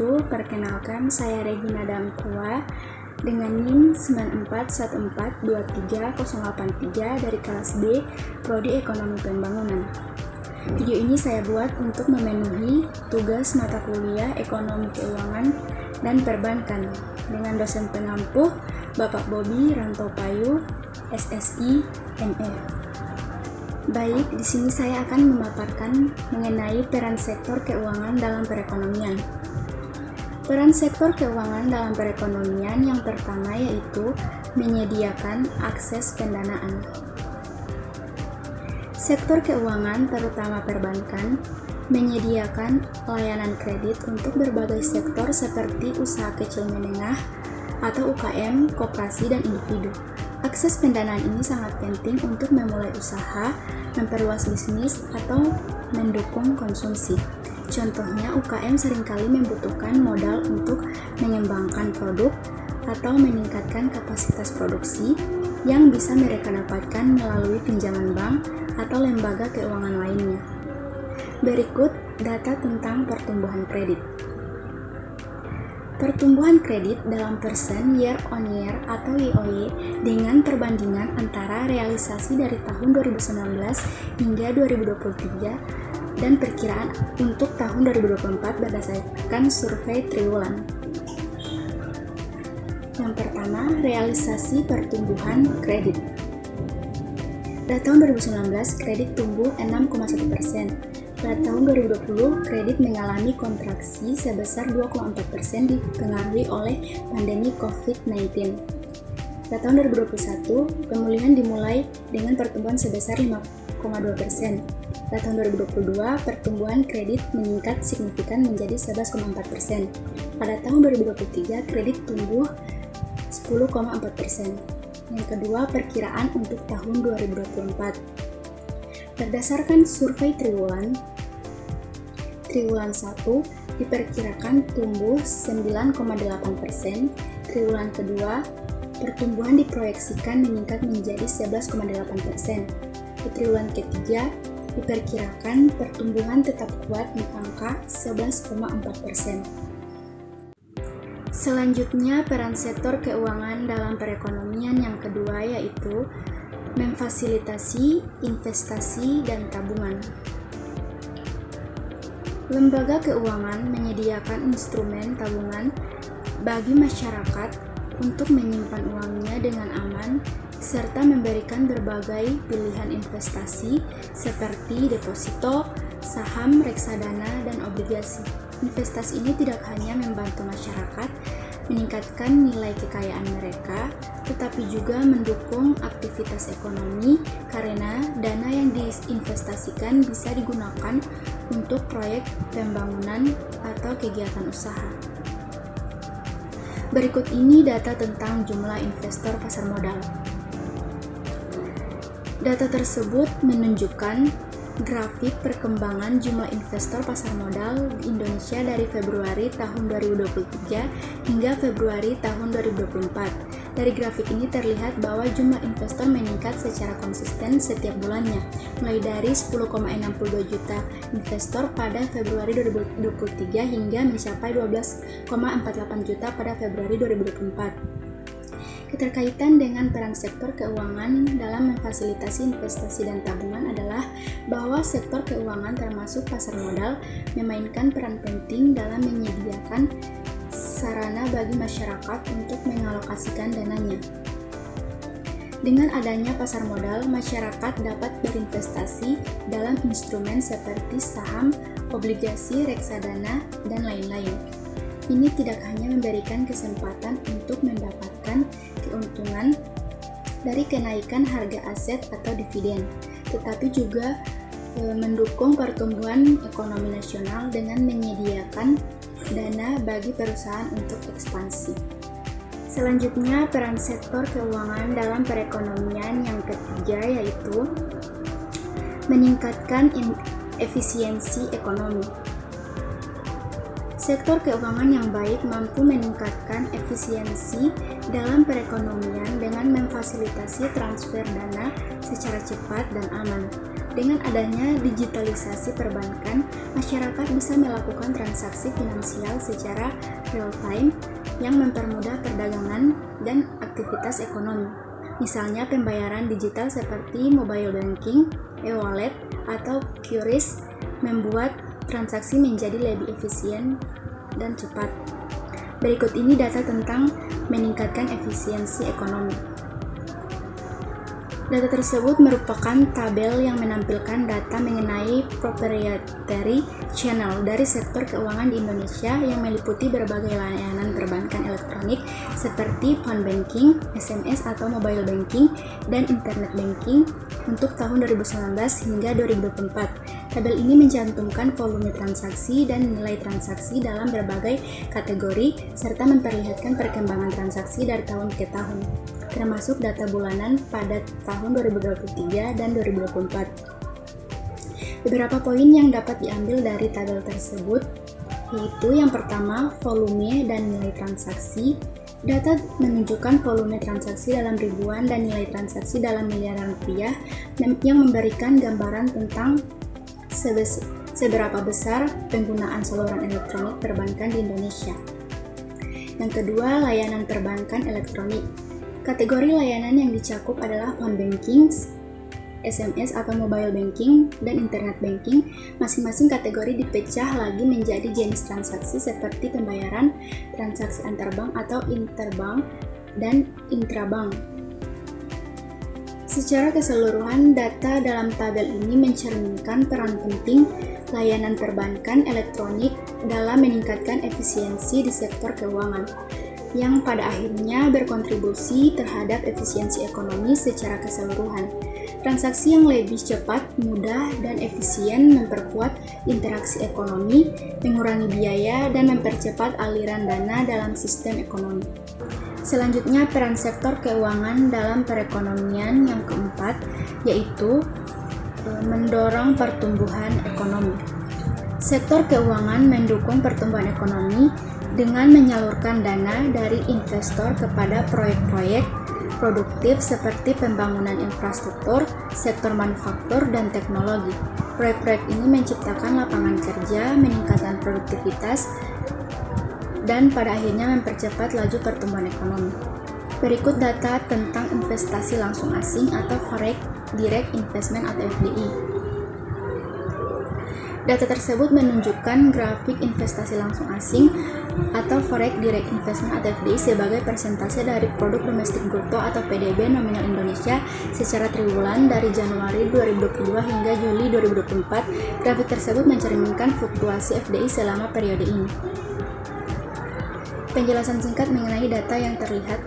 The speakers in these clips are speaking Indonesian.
wabarakatuh. Perkenalkan, saya Regina Damkua dengan NIM 9414230083 dari kelas B, Prodi Ekonomi Pembangunan. Video ini saya buat untuk memenuhi tugas mata kuliah Ekonomi Keuangan dan Perbankan dengan dosen pengampu Bapak Bobi Rantopayu, SSI, ME. Baik, di sini saya akan memaparkan mengenai peran sektor keuangan dalam perekonomian. Peran sektor keuangan dalam perekonomian yang pertama yaitu menyediakan akses pendanaan. Sektor keuangan, terutama perbankan, menyediakan layanan kredit untuk berbagai sektor seperti usaha kecil menengah atau UKM, koperasi, dan individu. Akses pendanaan ini sangat penting untuk memulai usaha, memperluas bisnis, atau mendukung konsumsi. Contohnya, UKM seringkali membutuhkan modal untuk mengembangkan produk atau meningkatkan kapasitas produksi yang bisa mereka dapatkan melalui pinjaman bank atau lembaga keuangan lainnya. Berikut data tentang pertumbuhan kredit. Pertumbuhan kredit dalam persen year on year atau YOY dengan perbandingan antara realisasi dari tahun 2019 hingga 2023 dan perkiraan untuk tahun 2024 berdasarkan survei triwulan. Yang pertama, realisasi pertumbuhan kredit. Pada tahun 2019, kredit tumbuh 6,1%. Pada tahun 2020, kredit mengalami kontraksi sebesar 2,4% dipengaruhi oleh pandemi COVID-19. Pada tahun 2021, pemulihan dimulai dengan pertumbuhan sebesar 5,2%. Pada tahun 2022, pertumbuhan kredit meningkat signifikan menjadi 11,4%. Pada tahun 2023, kredit tumbuh 10,4%. Yang kedua, perkiraan untuk tahun 2024. Berdasarkan survei triwulan 1 diperkirakan tumbuh 9,8%, triwulan kedua pertumbuhan diproyeksikan meningkat menjadi 11,8%, di triwulan ketiga diperkirakan pertumbuhan tetap kuat di angka 11,4%. Selanjutnya, peran sektor keuangan dalam perekonomian yang kedua yaitu memfasilitasi investasi dan tabungan. Lembaga keuangan menyediakan instrumen tabungan bagi masyarakat untuk menyimpan uangnya dengan aman serta memberikan berbagai pilihan investasi seperti deposito, saham, reksadana, dan obligasi. Investasi ini tidak hanya membantu masyarakat meningkatkan nilai kekayaan mereka, tetapi juga mendukung aktivitas ekonomi karena dana yang diinvestasikan bisa digunakan untuk proyek pembangunan atau kegiatan usaha. Berikut ini data tentang jumlah investor pasar modal. Data tersebut menunjukkan grafik perkembangan jumlah investor pasar modal di Indonesia dari Februari tahun 2023 hingga Februari tahun 2024. Dari grafik ini terlihat bahwa jumlah investor meningkat secara konsisten setiap bulannya, mulai dari 10,62 juta investor pada Februari 2023 hingga mencapai 12,48 juta pada Februari 2024. Keterkaitan dengan peran sektor keuangan dalam memfasilitasi investasi dan tabungan adalah bahwa sektor keuangan termasuk pasar modal memainkan peran penting dalam menyediakan sarana bagi masyarakat untuk mengalokasikan dananya. Dengan adanya pasar modal, masyarakat dapat berinvestasi dalam instrumen seperti saham, obligasi, reksadana, dan lain-lain. Ini tidak hanya memberikan kesempatan untuk mendapatkan keuntungan dari kenaikan harga aset atau dividen, tetapi juga mendukung pertumbuhan ekonomi nasional dengan menyediakan dana bagi perusahaan untuk ekspansi. Selanjutnya, peran sektor keuangan dalam perekonomian yang ketiga yaitu meningkatkan efisiensi ekonomi. Sektor keuangan yang baik mampu meningkatkan efisiensi dalam perekonomian dengan memfasilitasi transfer dana secara cepat dan aman. Dengan adanya digitalisasi perbankan, masyarakat bisa melakukan transaksi finansial secara real-time yang mempermudah perdagangan dan aktivitas ekonomi. Misalnya pembayaran digital seperti mobile banking, e-wallet, atau QRIS membuat transaksi menjadi lebih efisien dan cepat. Berikut ini data tentang meningkatkan efisiensi ekonomi. Data tersebut merupakan tabel yang menampilkan data mengenai proprietary channel dari sektor keuangan di Indonesia yang meliputi berbagai layanan perbankan elektronik seperti phone banking, SMS atau mobile banking, dan internet banking untuk tahun 2019 hingga 2024. Tabel ini mencantumkan volume transaksi dan nilai transaksi dalam berbagai kategori serta memperlihatkan perkembangan transaksi dari tahun ke tahun, termasuk data bulanan pada tahun 2023 dan 2024. Beberapa poin yang dapat diambil dari tabel tersebut yaitu yang pertama, volume dan nilai transaksi. Data menunjukkan volume transaksi dalam ribuan dan nilai transaksi dalam miliaran rupiah yang memberikan gambaran tentang seberapa besar penggunaan saluran elektronik perbankan di Indonesia. Yang kedua, layanan perbankan elektronik. Kategori layanan yang dicakup adalah phone banking, SMS atau mobile banking, dan internet banking. Masing-masing kategori dipecah lagi menjadi jenis transaksi seperti pembayaran, transaksi antarbank atau interbank, dan intrabank. Secara keseluruhan, data dalam tabel ini mencerminkan peran penting layanan perbankan elektronik dalam meningkatkan efisiensi di sektor keuangan, yang pada akhirnya berkontribusi terhadap efisiensi ekonomi secara keseluruhan. Transaksi yang lebih cepat, mudah, dan efisien memperkuat interaksi ekonomi, mengurangi biaya, dan mempercepat aliran dana dalam sistem ekonomi. Selanjutnya, peran sektor keuangan dalam perekonomian yang keempat, yaitu mendorong pertumbuhan ekonomi. Sektor keuangan mendukung pertumbuhan ekonomi dengan menyalurkan dana dari investor kepada proyek-proyek produktif seperti pembangunan infrastruktur, sektor manufaktur, dan teknologi. Proyek-proyek ini menciptakan lapangan kerja, meningkatkan produktivitas, dan pada akhirnya mempercepat laju pertumbuhan ekonomi. Berikut data tentang investasi langsung asing atau Foreign Direct Investment atau FDI. Data tersebut menunjukkan grafik investasi langsung asing atau Foreign Direct Investment atau FDI sebagai persentase dari produk domestik bruto atau PDB nominal Indonesia secara triwulan dari Januari 2022 hingga Juli 2024. Grafik tersebut mencerminkan fluktuasi FDI selama periode ini. Penjelasan singkat mengenai data yang terlihat.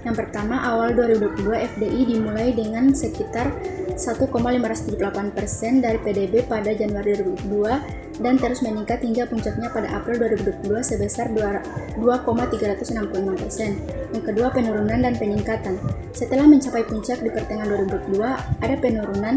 Yang pertama, awal 2022 FDI dimulai dengan sekitar 1,578% dari PDB pada Januari 2022 dan terus meningkat hingga puncaknya pada April 2022 sebesar 2,365%. Yang kedua, penurunan dan peningkatan. Setelah mencapai puncak di pertengahan 2022, ada penurunan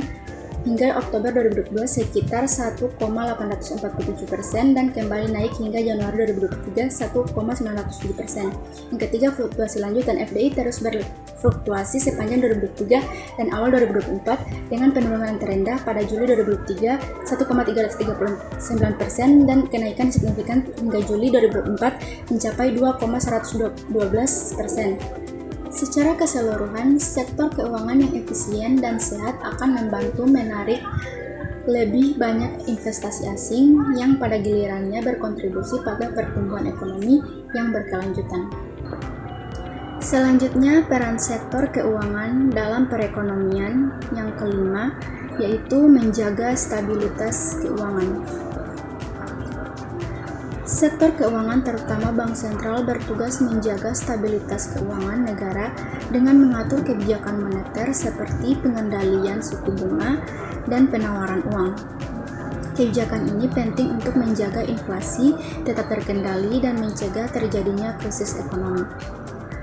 hingga Oktober 2022 sekitar 1,847% dan kembali naik hingga Januari 2023 1,907%. Yang ketiga, fluktuasi lanjut dan FDI terus berfluktuasi sepanjang 2023 dan awal 2024 dengan penurunan terendah pada Juli 2023 1,339% dan kenaikan signifikan hingga Juli 2024 mencapai 2,112%. Secara keseluruhan, sektor keuangan yang efisien dan sehat akan membantu menarik lebih banyak investasi asing yang pada gilirannya berkontribusi pada pertumbuhan ekonomi yang berkelanjutan. Selanjutnya, peran sektor keuangan dalam perekonomian yang kelima, yaitu menjaga stabilitas keuangan. Sektor keuangan terutama bank sentral bertugas menjaga stabilitas keuangan negara dengan mengatur kebijakan moneter seperti pengendalian suku bunga dan penawaran uang. Kebijakan ini penting untuk menjaga inflasi tetap terkendali dan mencegah terjadinya krisis ekonomi.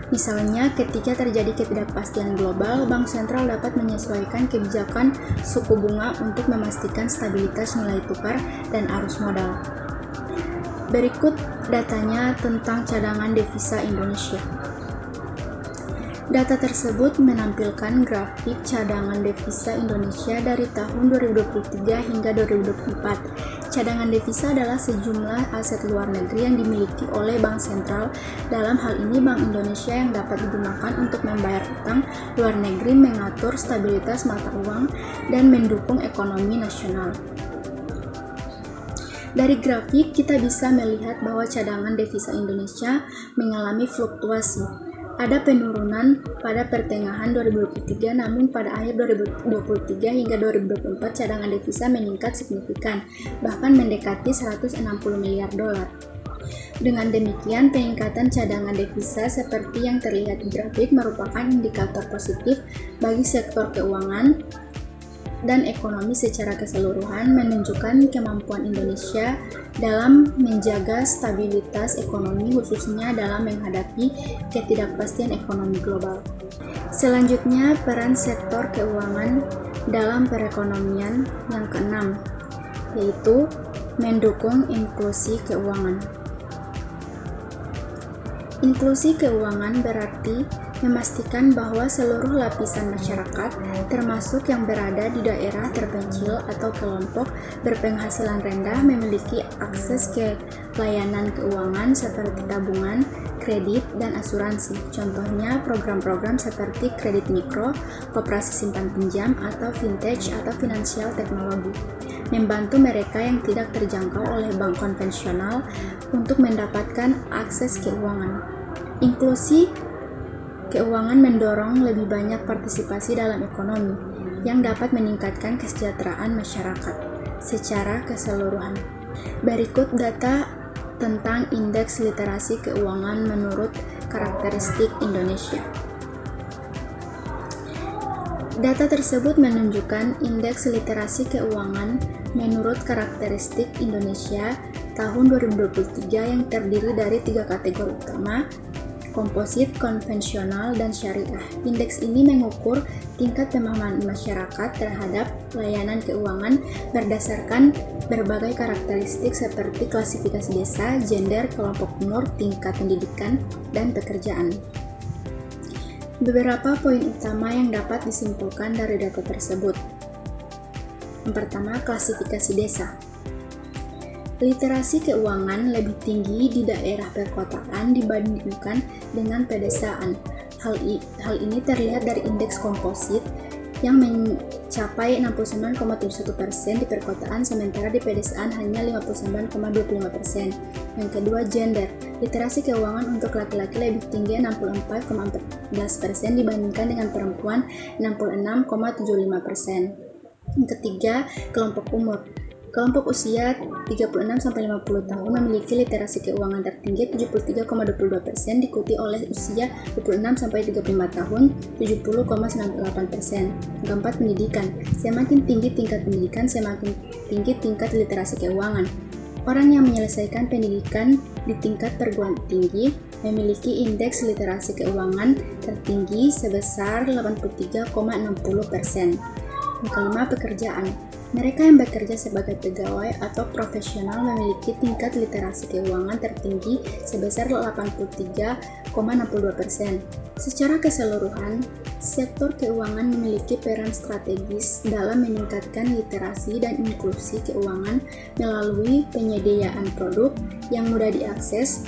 Misalnya, ketika terjadi ketidakpastian global, bank sentral dapat menyesuaikan kebijakan suku bunga untuk memastikan stabilitas nilai tukar dan arus modal. Berikut datanya tentang cadangan devisa Indonesia. Data tersebut menampilkan grafik cadangan devisa Indonesia dari tahun 2023 hingga 2024. Cadangan devisa adalah sejumlah aset luar negeri yang dimiliki oleh bank sentral. Dalam hal ini, Bank Indonesia yang dapat digunakan untuk membayar utang luar negeri, mengatur stabilitas mata uang, dan mendukung ekonomi nasional. Dari grafik, kita bisa melihat bahwa cadangan devisa Indonesia mengalami fluktuasi. Ada penurunan pada pertengahan 2023, namun pada akhir 2023 hingga 2024 cadangan devisa meningkat signifikan, bahkan mendekati 160 miliar dolar. Dengan demikian, peningkatan cadangan devisa seperti yang terlihat di grafik merupakan indikator positif bagi sektor keuangan dan ekonomi secara keseluruhan, menunjukkan kemampuan Indonesia dalam menjaga stabilitas ekonomi, khususnya dalam menghadapi ketidakpastian ekonomi global. Selanjutnya, peran sektor keuangan dalam perekonomian yang keenam, yaitu mendukung inklusi keuangan. Inklusi keuangan berarti memastikan bahwa seluruh lapisan masyarakat, termasuk yang berada di daerah terpencil atau kelompok berpenghasilan rendah, memiliki akses ke layanan keuangan seperti tabungan, kredit, dan asuransi. Contohnya program-program seperti kredit mikro, koperasi simpan pinjam, atau vintage atau finansial teknologi, membantu mereka yang tidak terjangkau oleh bank konvensional untuk mendapatkan akses keuangan. Inklusi keuangan mendorong lebih banyak partisipasi dalam ekonomi yang dapat meningkatkan kesejahteraan masyarakat secara keseluruhan. Berikut data tentang indeks literasi keuangan menurut karakteristik Indonesia. Data tersebut menunjukkan indeks literasi keuangan menurut karakteristik Indonesia tahun 2023 yang terdiri dari 3 kategori utama: komposit, konvensional, dan syariah. Indeks ini mengukur tingkat pemahaman masyarakat terhadap layanan keuangan berdasarkan berbagai karakteristik seperti klasifikasi desa, gender, kelompok umur, tingkat pendidikan, dan pekerjaan. Beberapa poin utama yang dapat disimpulkan dari data tersebut. Yang pertama, klasifikasi desa. Literasi keuangan lebih tinggi di daerah perkotaan dibandingkan dengan pedesaan. Hal ini terlihat dari indeks komposit yang mencapai 69,71% di perkotaan, sementara di pedesaan hanya 59,25%. Yang kedua, gender. Literasi keuangan untuk laki-laki lebih tinggi 64,14% dibandingkan dengan perempuan 66,75%. Yang ketiga, kelompok umur. Kelompok usia 36-50 tahun memiliki literasi keuangan tertinggi 73,22%, diikuti oleh usia 26-35 tahun 70,98%. Keempat, pendidikan. Semakin tinggi tingkat pendidikan, semakin tinggi tingkat literasi keuangan. Orang yang menyelesaikan pendidikan di tingkat perguruan tinggi memiliki indeks literasi keuangan tertinggi sebesar 83,60%. Yang kelima, pekerjaan. Mereka yang bekerja sebagai pegawai atau profesional memiliki tingkat literasi keuangan tertinggi sebesar 83,62%. Secara keseluruhan, sektor keuangan memiliki peran strategis dalam meningkatkan literasi dan inklusi keuangan melalui penyediaan produk yang mudah diakses,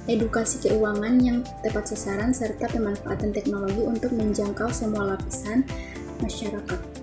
edukasi keuangan yang tepat sasaran, serta pemanfaatan teknologi untuk menjangkau semua lapisan masyarakat.